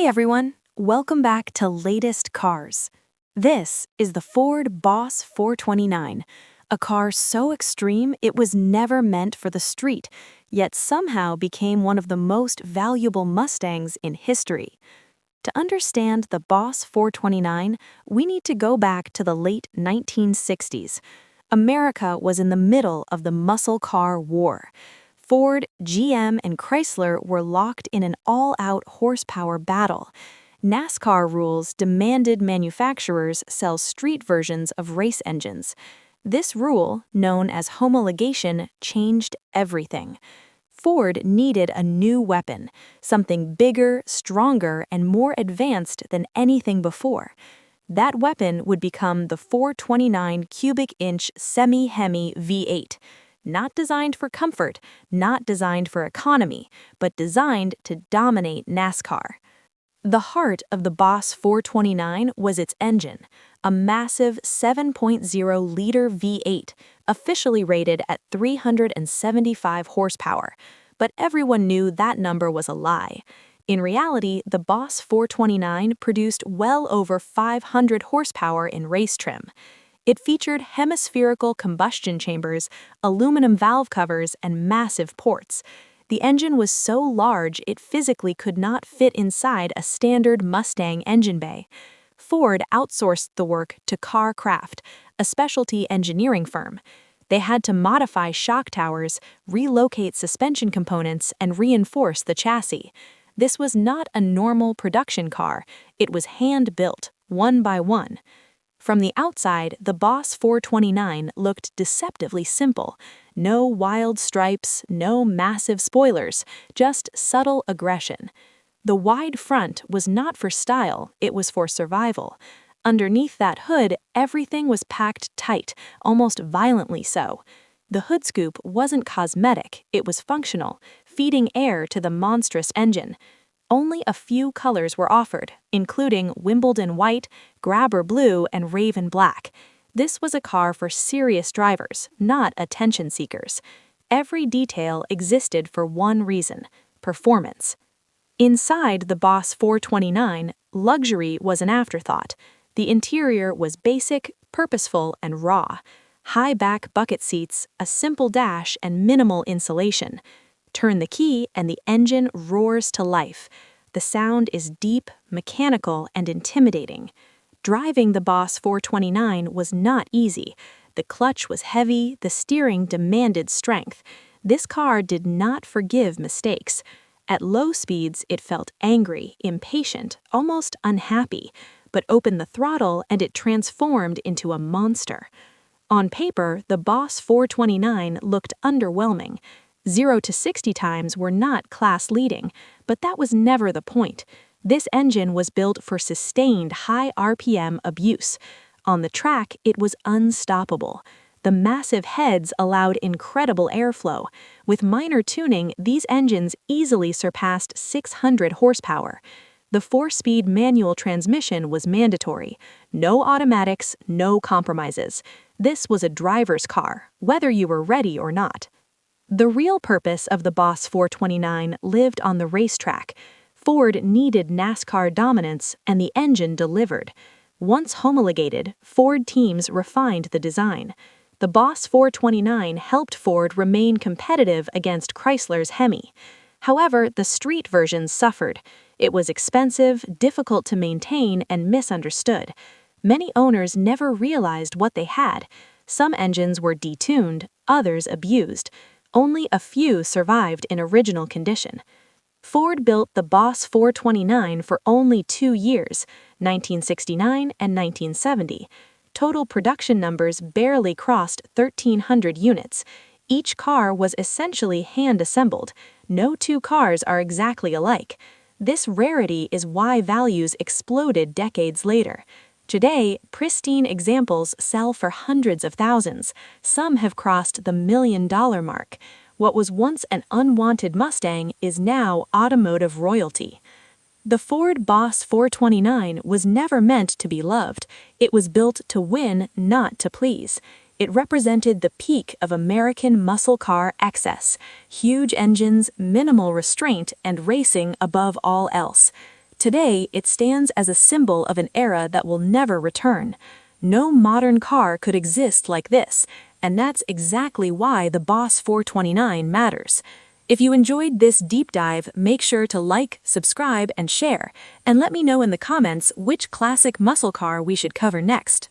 Hey everyone, welcome back to Latest Cars. This is the Ford Boss 429, a car so extreme it was never meant for the street, yet somehow became one of the most valuable Mustangs in history. To understand the Boss 429, we need to go back to the late 1960s. America was in the middle of the muscle car war. Ford, GM, and Chrysler were locked in an all-out horsepower battle. NASCAR rules demanded manufacturers sell street versions of race engines. This rule, known as homologation, changed everything. Ford needed a new weapon, something bigger, stronger, and more advanced than anything before. That weapon would become the 429 cubic inch semi-Hemi V8. Not designed for comfort, not designed for economy, but designed to dominate NASCAR. The heart of the Boss 429 was its engine, a massive 7.0-liter V8, officially rated at 375 horsepower. But everyone knew that number was a lie. In reality, the Boss 429 produced well over 500 horsepower in race trim. It featured hemispherical combustion chambers, aluminum valve covers, and massive ports. The engine was so large it physically could not fit inside a standard Mustang engine bay. Ford outsourced the work to Carcraft, a specialty engineering firm. They had to modify shock towers, relocate suspension components, and reinforce the chassis. This was not a normal production car. It was hand-built, one by one. From the outside, the Boss 429 looked deceptively simple. No wild stripes, no massive spoilers, just subtle aggression. The wide front was not for style, it was for survival. Underneath that hood, everything was packed tight, almost violently so. The hood scoop wasn't cosmetic, it was functional, feeding air to the monstrous engine. Only a few colors were offered, including Wimbledon white, grabber blue, and raven black. This was a car for serious drivers, not attention seekers. Every detail existed for one reason: performance. Inside the Boss 429, luxury was an afterthought. The interior was basic, purposeful, and raw. High back bucket seats, a simple dash, and minimal insulation. Turn the key and the engine roars to life. The sound is deep, mechanical, and intimidating. Driving the Boss 429 was not easy. The clutch was heavy, the steering demanded strength. This car did not forgive mistakes. At low speeds, it felt angry, impatient, almost unhappy. But open the throttle and it transformed into a monster. On paper, the Boss 429 looked underwhelming. 0 to 60 times were not class-leading, but that was never the point. This engine was built for sustained high RPM abuse. On the track, it was unstoppable. The massive heads allowed incredible airflow. With minor tuning, these engines easily surpassed 600 horsepower. The 4-speed manual transmission was mandatory. No automatics, no compromises. This was a driver's car, whether you were ready or not. The real purpose of the Boss 429 lived on the racetrack. Ford needed NASCAR dominance, and the engine delivered. Once homologated, Ford teams refined the design. The Boss 429 helped Ford remain competitive against Chrysler's Hemi. However, the street version suffered. It was expensive, difficult to maintain, and misunderstood. Many owners never realized what they had. Some engines were detuned, others abused. Only a few survived in original condition. Ford built the Boss 429 for only 2 years, 1969 and 1970. Total production numbers barely crossed 1,300 units. Each car was essentially hand-assembled. No two cars are exactly alike. This rarity is why values exploded decades later. Today, pristine examples sell for hundreds of thousands. Some have crossed the $1 million mark. What was once an unwanted Mustang is now automotive royalty. The Ford Boss 429 was never meant to be loved. It was built to win, not to please. It represented the peak of American muscle car excess: huge engines, minimal restraint, and racing above all else. Today, it stands as a symbol of an era that will never return. No modern car could exist like this, and that's exactly why the Boss 429 matters. If you enjoyed this deep dive, make sure to like, subscribe, and share, and let me know in the comments which classic muscle car we should cover next.